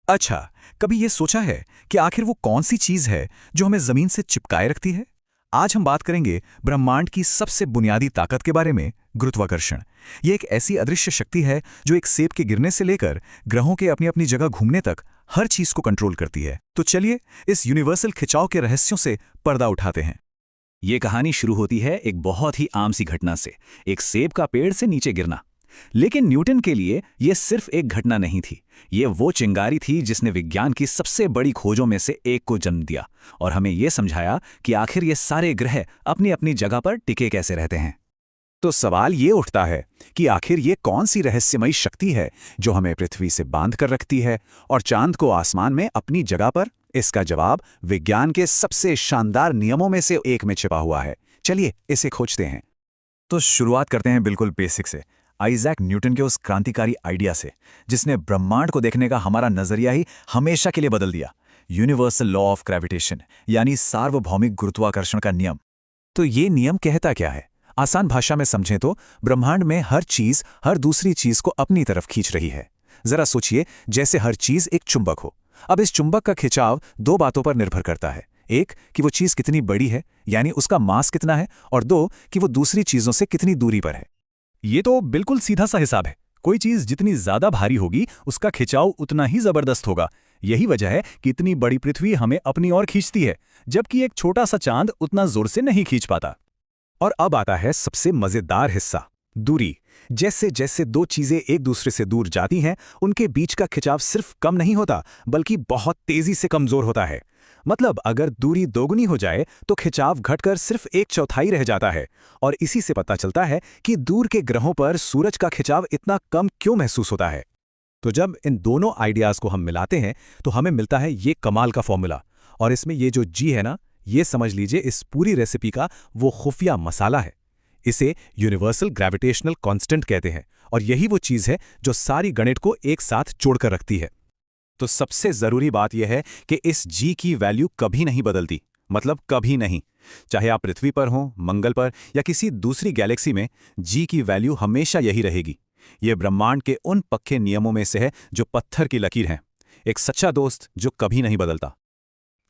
अच्छा, कभी ये सोचा है कि आखिर वो कौन सी चीज है जो हमें जमीन से चिपकाए रखती है? आज हम बात करेंगे ब्रह्मांड की सबसे बुनियादी ताकत के बारे में, गुरुत्वाकर्षण। ये एक ऐसी अदृश्य शक्ति है जो एक सेब के गिरने से लेकर ग्रहों के अपनी अपनी जगह घूमने तक हर चीज को कंट्रोल करती है। तो चलिए इस यूनिवर्सल खिंचाव के रहस्यों से पर्दा उठाते हैं। ये कहानी शुरू होती है एक बहुत ही आम सी घटना से, एक सेब का पेड़ से नीचे गिरना। लेकिन न्यूटन के लिए ये सिर्फ एक घटना नहीं थी, ये वो चिंगारी थी जिसने विज्ञान की सबसे बड़ी खोजों में से एक को जन्म दिया और हमें ये समझाया कि आखिर ये सारे ग्रह अपनी अपनी जगह पर टिके कैसे रहते हैं। तो सवाल ये उठता है कि आखिर ये कौन सी रहस्यमयी शक्ति है जो हमें पृथ्वी से बांध कर रखती है और चांद को आसमान में अपनी जगह पर? इसका जवाब विज्ञान के सबसे शानदार नियमों में से एक में छिपा हुआ है। चलिए इसे खोजते हैं। तो शुरुआत करते हैं बिल्कुल बेसिक से, आइजैक न्यूटन के उस क्रांतिकारी आइडिया से जिसने ब्रह्मांड को देखने का हमारा नजरिया ही हमेशा के लिए बदल दिया। यूनिवर्सल लॉ ऑफ ग्रेविटेशन, यानी सार्वभौमिक गुरुत्वाकर्षण का नियम। तो ये नियम कहता क्या है? आसान भाषा में समझें तो ब्रह्मांड में हर चीज हर दूसरी चीज को अपनी तरफ खींच रही है। जरा सोचिए, जैसे हर चीज एक चुंबक हो। अब इस चुंबक का खिंचाव दो बातों पर निर्भर करता है। एक, कि वो चीज कितनी बड़ी है, यानी उसका मास कितना है, और दो, कि वो दूसरी चीजों से कितनी दूरी पर है। ये तो बिल्कुल सीधा सा हिसाब है। कोई चीज जितनी ज्यादा भारी होगी उसका खिंचाव उतना ही जबरदस्त होगा। यही वजह है कि इतनी बड़ी पृथ्वी हमें अपनी ओर खींचती है, जबकि एक छोटा सा चांद उतना जोर से नहीं खींच पाता। और अब आता है सबसे मजेदार हिस्सा, दूरी। जैसे जैसे दो चीजें एक दूसरे से दूर जाती हैं, उनके बीच का खिंचाव सिर्फ कम नहीं होता, बल्कि बहुत तेजी से कमजोर होता है। मतलब अगर दूरी दोगुनी हो जाए तो खिंचाव घटकर सिर्फ एक चौथाई रह जाता है। और इसी से पता चलता है कि दूर के ग्रहों पर सूरज का खिंचाव इतना कम क्यों महसूस होता है। तो जब इन दोनों आइडियाज को हम मिलाते हैं तो हमें मिलता है ये कमाल का फॉर्मूला। और इसमें ये जो जी है ना, ये समझ लीजिए इस पूरी रेसिपी का वो खुफिया मसाला है। इसे यूनिवर्सल ग्रेविटेशनल कांस्टेंट कहते हैं और यही वो चीज है जो सारी गणित को एक साथ जोड़कर रखती है। तो सबसे जरूरी बात यह है कि इस जी की वैल्यू कभी नहीं बदलती, मतलब कभी नहीं। चाहे आप पृथ्वी पर हों, मंगल पर या किसी दूसरी गैलेक्सी में, जी की वैल्यू हमेशा यही रहेगी। यह ब्रह्मांड के उन पक्के नियमों में से है जो पत्थर की लकीर हैं, एक सच्चा दोस्त जो कभी नहीं बदलता।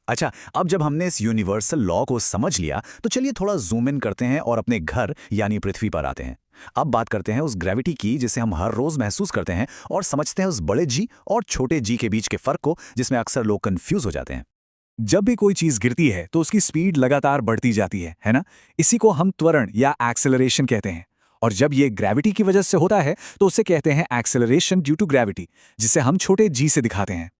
अच्छा, अब जब हमने इस यूनिवर्सल लॉ को समझ लिया तो चलिए थोड़ा जूम इन करते हैं और अपने घर यानी पृथ्वी पर आते हैं। अब बात करते हैं उस ग्रेविटी की जिसे हम हर रोज महसूस करते हैं, और समझते हैं उस बड़े जी और छोटे जी के बीच के फर्क को, जिसमें अक्सर लोग कंफ्यूज हो जाते हैं। जब भी कोई चीज गिरती है तो उसकी स्पीड लगातार बढ़ती जाती है ना? इसी को हम त्वरण या एक्सेलरेशन कहते हैं। और जब ये ग्रेविटी की वजह से होता है तो उसे कहते हैं एक्सेलरेशन ड्यू टू ग्रेविटी, जिसे हम छोटे जी से दिखाते हैं।